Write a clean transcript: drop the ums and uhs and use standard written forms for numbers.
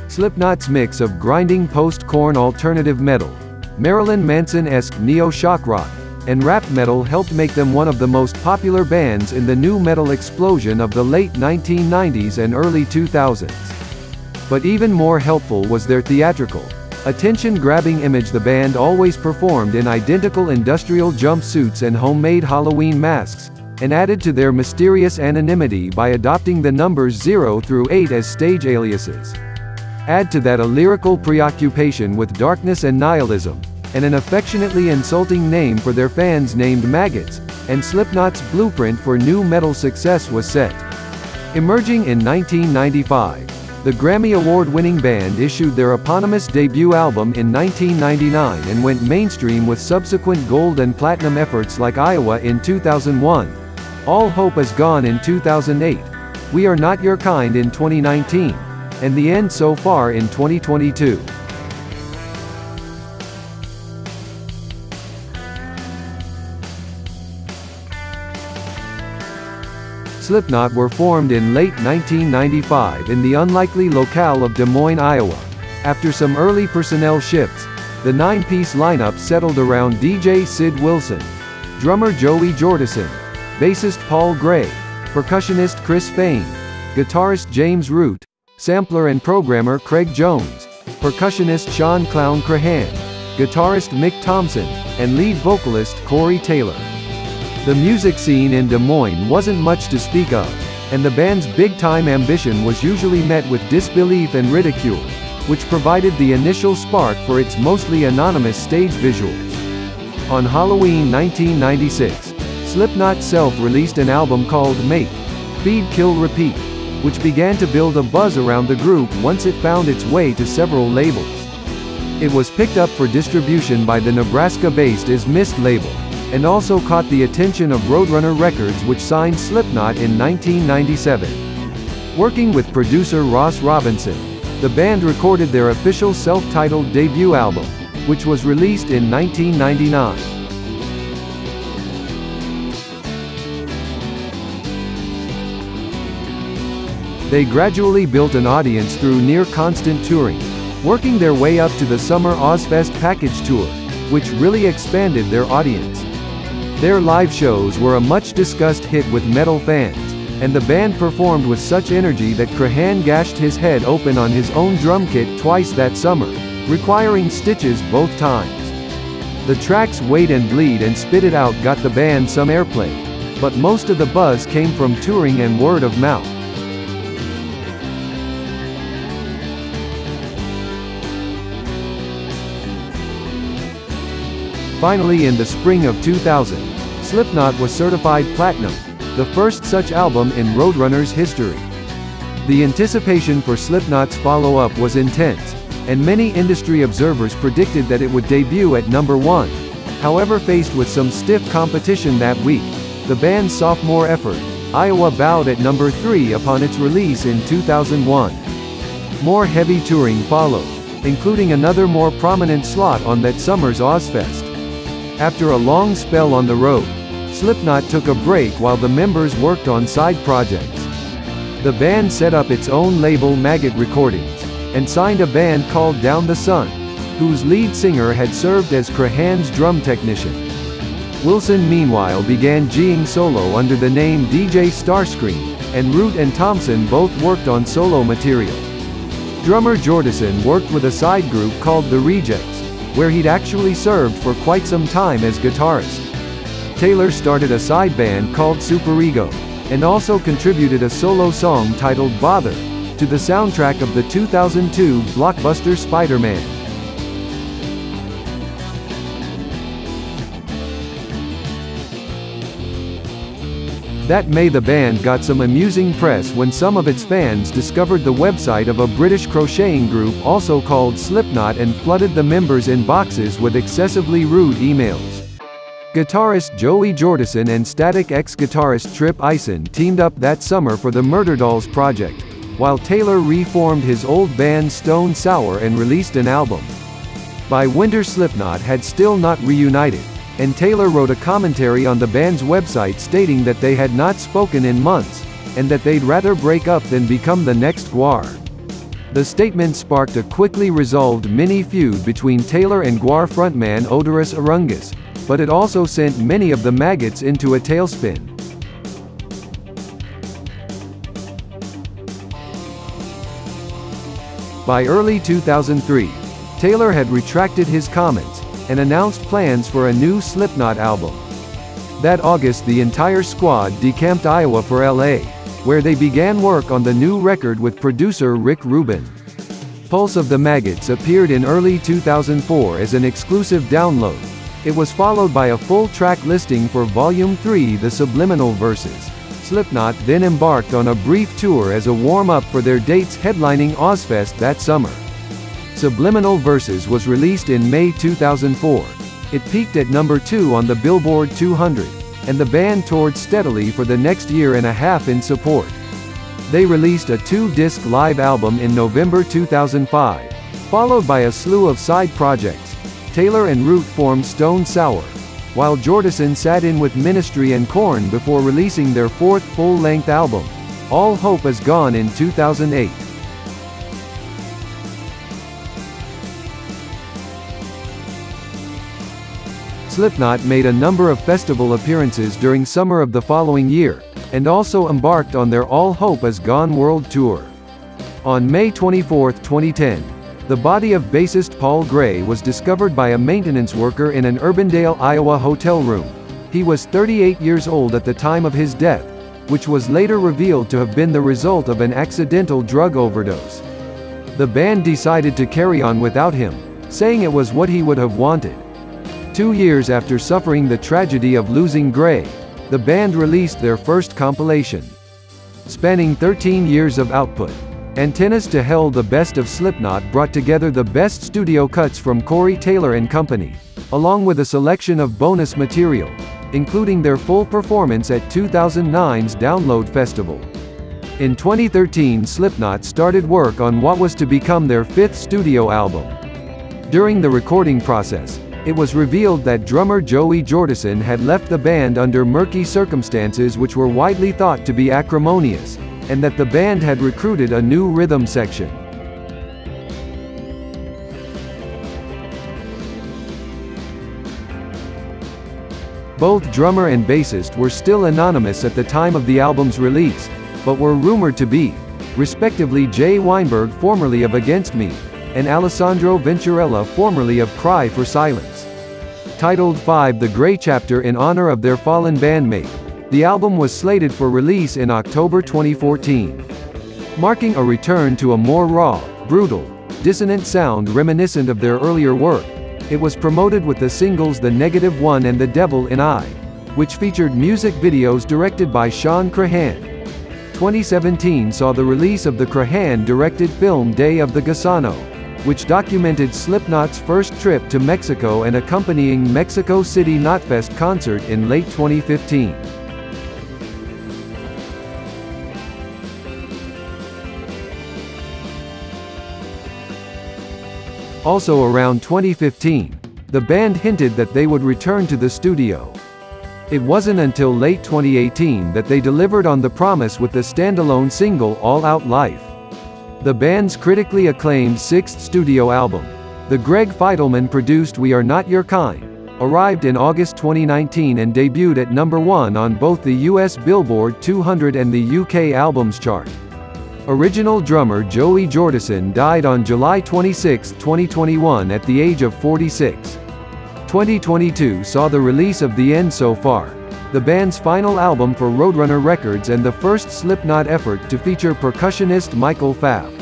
Slipknot's mix of grinding post-Korn alternative metal, Marilyn Manson-esque neo-shock rock, and rap metal helped make them one of the most popular bands in the nu metal explosion of the late 1990s and early 2000s. But even more helpful was their theatrical, attention-grabbing image. The band always performed in identical industrial jumpsuits and homemade Halloween masks, and added to their mysterious anonymity by adopting the numbers 0 through 8 as stage aliases. Add to that a lyrical preoccupation with darkness and nihilism, and an affectionately insulting name for their fans named Maggots, and Slipknot's blueprint for nu metal success was set. Emerging in 1995, the Grammy Award-winning band issued their eponymous debut album in 1999 and went mainstream with subsequent gold and platinum efforts like Iowa in 2001, All Hope Is Gone in 2008, We Are Not Your Kind in 2019, and The End So Far in 2022. Slipknot were formed in late 1995 in the unlikely locale of Des Moines, Iowa. After some early personnel shifts, the nine-piece lineup settled around DJ Sid Wilson, drummer Joey Jordison, bassist Paul Gray, percussionist Chris Fain, guitarist James Root, sampler and programmer Craig Jones, percussionist Sean Clown Crahan, guitarist Mick Thompson, and lead vocalist Corey Taylor. The music scene in Des Moines wasn't much to speak of, and the band's big-time ambition was usually met with disbelief and ridicule, which provided the initial spark for its mostly anonymous stage visuals. On Halloween 1996, Slipknot self-released an album called Make, Feed Kill Repeat, which began to build a buzz around the group once it found its way to several labels. It was picked up for distribution by the Nebraska-based Is Mist label, and also caught the attention of Roadrunner Records, which signed Slipknot in 1997. Working with producer Ross Robinson, the band recorded their official self-titled debut album, which was released in 1999. They gradually built an audience through near-constant touring, working their way up to the Summer Ozfest package tour, which really expanded their audience. Their live shows were a much-discussed hit with metal fans, and the band performed with such energy that Crahan gashed his head open on his own drum kit twice that summer, requiring stitches both times. The tracks Wait and Bleed and Spit It Out got the band some airplay, but most of the buzz came from touring and word of mouth. Finally, in the spring of 2000, Slipknot was certified platinum, the first such album in Roadrunner's history. The anticipation for Slipknot's follow-up was intense, and many industry observers predicted that it would debut at number 1. However, faced with some stiff competition that week, the band's sophomore effort, Iowa, bowed at number 3 upon its release in 2001. More heavy touring followed, including another more prominent slot on that summer's Ozfest. After a long spell on the road, Slipknot took a break while the members worked on side projects. The band set up its own label, Maggot Recordings, and signed a band called Down the Sun, whose lead singer had served as Crahan's drum technician. Wilson meanwhile began G'ing solo under the name DJ Starscream, and Root and Thompson both worked on solo material. Drummer Jordison worked with a side group called The Rejects, where he'd actually served for quite some time as guitarist. Taylor started a side band called Superego, and also contributed a solo song titled Bother, to the soundtrack of the 2002 blockbuster Spider-Man. That May the band got some amusing press when some of its fans discovered the website of a British crocheting group also called Slipknot and flooded the members' inboxes with excessively rude emails. Guitarist Joey Jordison and Static X guitarist Trip Ison teamed up that summer for the Murderdolls project, while Taylor reformed his old band Stone Sour and released an album. By winter Slipknot had still not reunited, and Taylor wrote a commentary on the band's website stating that they had not spoken in months, and that they'd rather break up than become the next Gwar. The statement sparked a quickly resolved mini-feud between Taylor and Gwar frontman Oderus Urungus, but it also sent many of the Maggots into a tailspin. By early 2003, Taylor had retracted his comments, and announced plans for a new Slipknot album. That August the entire squad decamped Iowa for LA, where they began work on the new record with producer Rick Rubin. Pulse of the Maggots appeared in early 2004 as an exclusive download. It was followed by a full track listing for Volume 3 The Subliminal Verses. Slipknot then embarked on a brief tour as a warm-up for their dates headlining Ozfest that summer. Subliminal Verses was released in May 2004. It peaked at number 2 on the Billboard 200, and the band toured steadily for the next year and a half in support. They released a 2-disc live album in November 2005, followed by a slew of side projects. Taylor and Root formed Stone Sour, while Jordison sat in with Ministry and Korn before releasing their 4th full-length album, All Hope Is Gone, in 2008. Slipknot made a number of festival appearances during summer of the following year, and also embarked on their All Hope Is Gone World Tour. On May 24, 2010, the body of bassist Paul Gray was discovered by a maintenance worker in an Urbandale, Iowa hotel room. He was 38 years old at the time of his death, which was later revealed to have been the result of an accidental drug overdose. The band decided to carry on without him, saying it was what he would have wanted. 2 years after suffering the tragedy of losing Gray, the band released their first compilation. Spanning 13 years of output, Antennas to Hell The Best of Slipknot brought together the best studio cuts from Corey Taylor and company, along with a selection of bonus material, including their full performance at 2009's Download Festival. In 2013, Slipknot started work on what was to become their 5th studio album. During the recording process, it was revealed that drummer Joey Jordison had left the band under murky circumstances which were widely thought to be acrimonious, and that the band had recruited a new rhythm section. Both drummer and bassist were still anonymous at the time of the album's release, but were rumored to be, respectively, Jay Weinberg, formerly of Against Me, and Alessandro Venturella, formerly of Cry for Silence. Titled 5 The Grey Chapter in honor of their fallen bandmate, the album was slated for release in October 2014. Marking a return to a more raw, brutal, dissonant sound reminiscent of their earlier work, it was promoted with the singles The Negative One and The Devil in I, which featured music videos directed by Sean Crahan. 2017 saw the release of the Crahan-directed film Day of the Gusano, which documented Slipknot's first trip to Mexico and accompanying Mexico City Knotfest concert in late 2015. Also around 2015, the band hinted that they would return to the studio. It wasn't until late 2018 that they delivered on the promise with the standalone single All Out Life. The band's critically acclaimed 6th studio album, the Greg Feidelman-produced We Are Not Your Kind, arrived in August 2019 and debuted at number 1 on both the US Billboard 200 and the UK Albums Chart. Original drummer Joey Jordison died on July 26, 2021 at the age of 46. 2022 saw the release of The End So Far, the band's final album for Roadrunner Records and the first Slipknot effort to feature percussionist Michael Pfaff.